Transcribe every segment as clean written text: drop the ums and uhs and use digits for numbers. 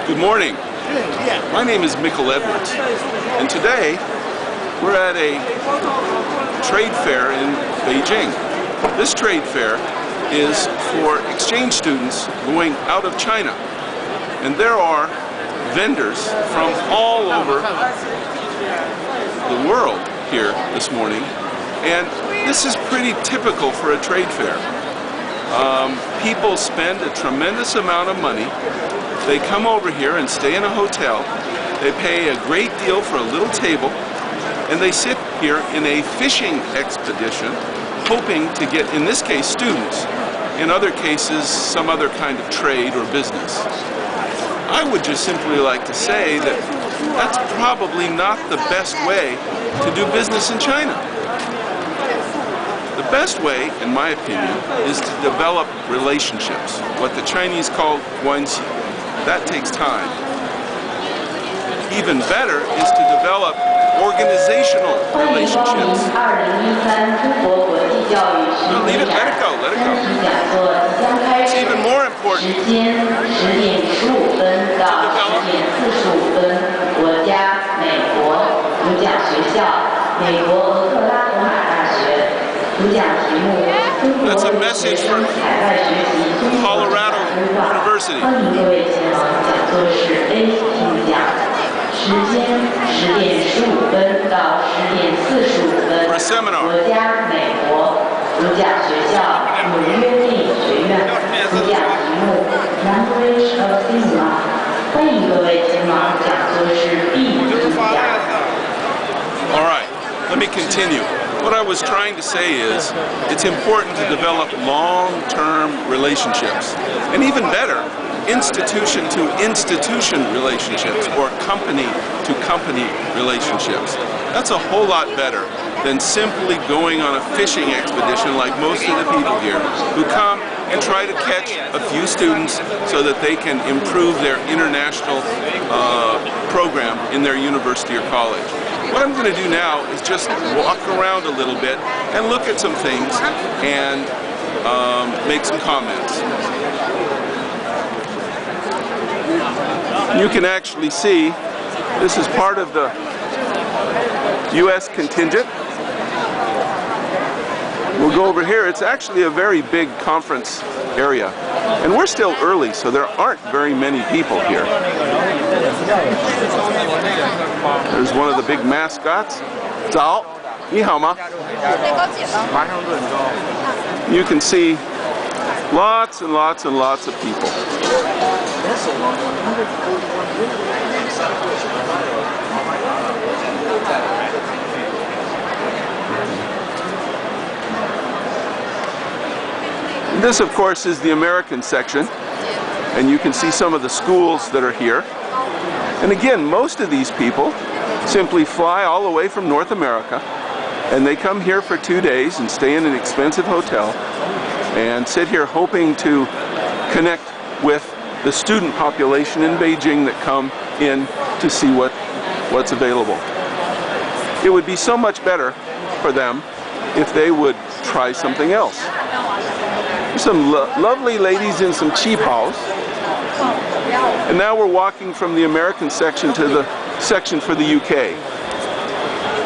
Good morning. My name is Mikkel Edwards, and today we're at a trade fair in Beijing. This trade fair is for exchange students going out of China, and there are vendors from all over the world here this morning, and this is pretty typical for a trade fair. People spend a tremendous amount of money. They come over here and stay in a hotel. They pay a great deal for a little table, and they sit here in a fishing expedition, hoping to get, in this case, students. In other cases, some other kind of trade or business. I would just simply like to say that that's probably not the best way to do business in China. The best way, in my opinion, is to develop relationships, what the Chinese call guanxi. That takes time. Even better is to develop organizational relationships. No, leave it, let it go, let it go. It's even more important to That's a message from Colorado University. For a seminar. All right, let me continue. What I was trying to say is, it's important to develop long-term relationships, and even better, institution-to-institution relationships, or company-to-company relationships. That's a whole lot better than simply going on a fishing expedition like most of the people here, who come and try to catch a few students so that they can improve their international program in their university or college. What I'm going to do now is just walk around a little bit and look at some things and make some comments. You can actually see this is part of the U.S. contingent. We'll go over here. It's actually a very big conference area, and we're still early, so there aren't very many people here. There's one of the big mascots. 早，你好吗? You can see lots and lots and lots of people. This, of course, is the American section, and you can see some of the schools that are here. And again, most of these people simply fly all the way from North America, and they come here for 2 days and stay in an expensive hotel and sit here hoping to connect with the student population in Beijing that come in to see what's available. It would be so much better for them if they would try something else. There's some lovely ladies in some qipaos. And now we're walking from the American section to the section for the UK.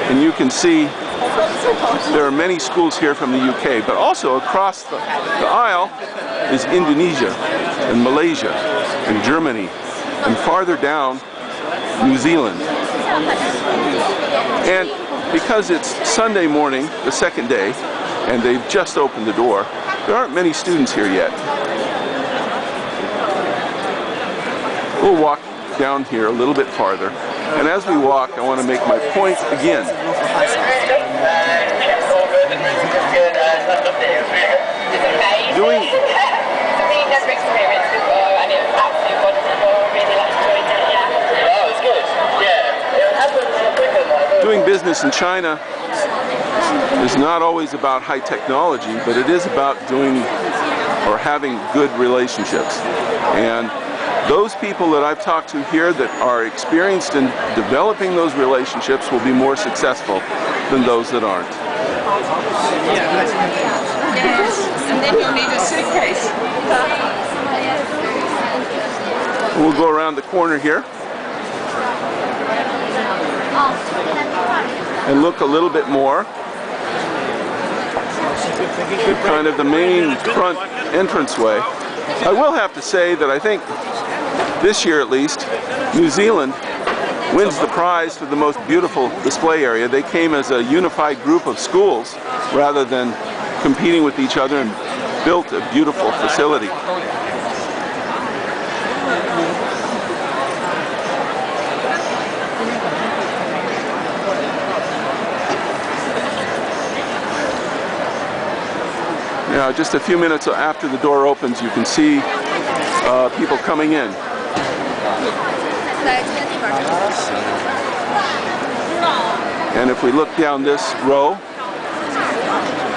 And you can see there are many schools here from the UK, but also across the aisle is Indonesia and Malaysia and Germany, and farther down, New Zealand. And because it's Sunday morning, the second day, and they've just opened the door, there aren't many students here yet. We'll walk down here a little bit farther, and as we walk, I want to make my point again. Doing business in China is not always about high technology, but it is about doing or having good relationships. And those people that I've talked to here that are experienced in developing those relationships will be more successful than those that aren't. Yes, and then you'll need a suitcase. We'll go around the corner here and look a little bit more. Kind of the main front entranceway. I will have to say that I think this year at least, New Zealand wins the prize for the most beautiful display area. They came as a unified group of schools rather than competing with each other and built a beautiful facility. Now, just a few minutes after the door opens, you can see people coming in. And if we look down this row,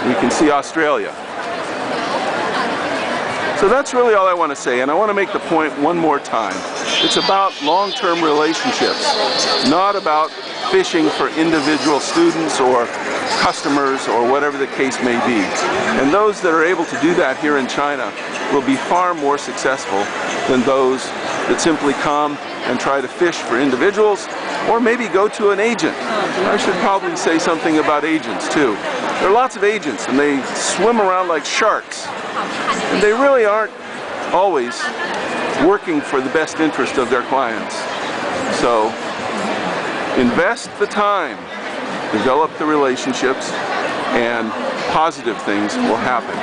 we can see Australia. So that's really all I want to say, and I want to make the point one more time. It's about long-term relationships, not about fishing for individual students or customers or whatever the case may be. And those that are able to do that here in China will be far more successful than those that simply come and try to fish for individuals or maybe go to an agent. I should probably say something about agents too. There are lots of agents and they swim around like sharks. And they really aren't always working for the best interest of their clients. So invest the time, develop the relationships, and positive things will happen.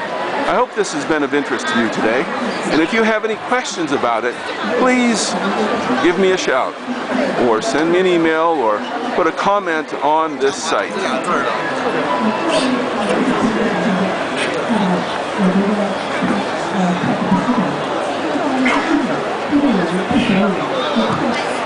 I hope this has been of interest to you today. And if you have any questions about it, please give me a shout or send me an email or put a comment on this site. Thank you.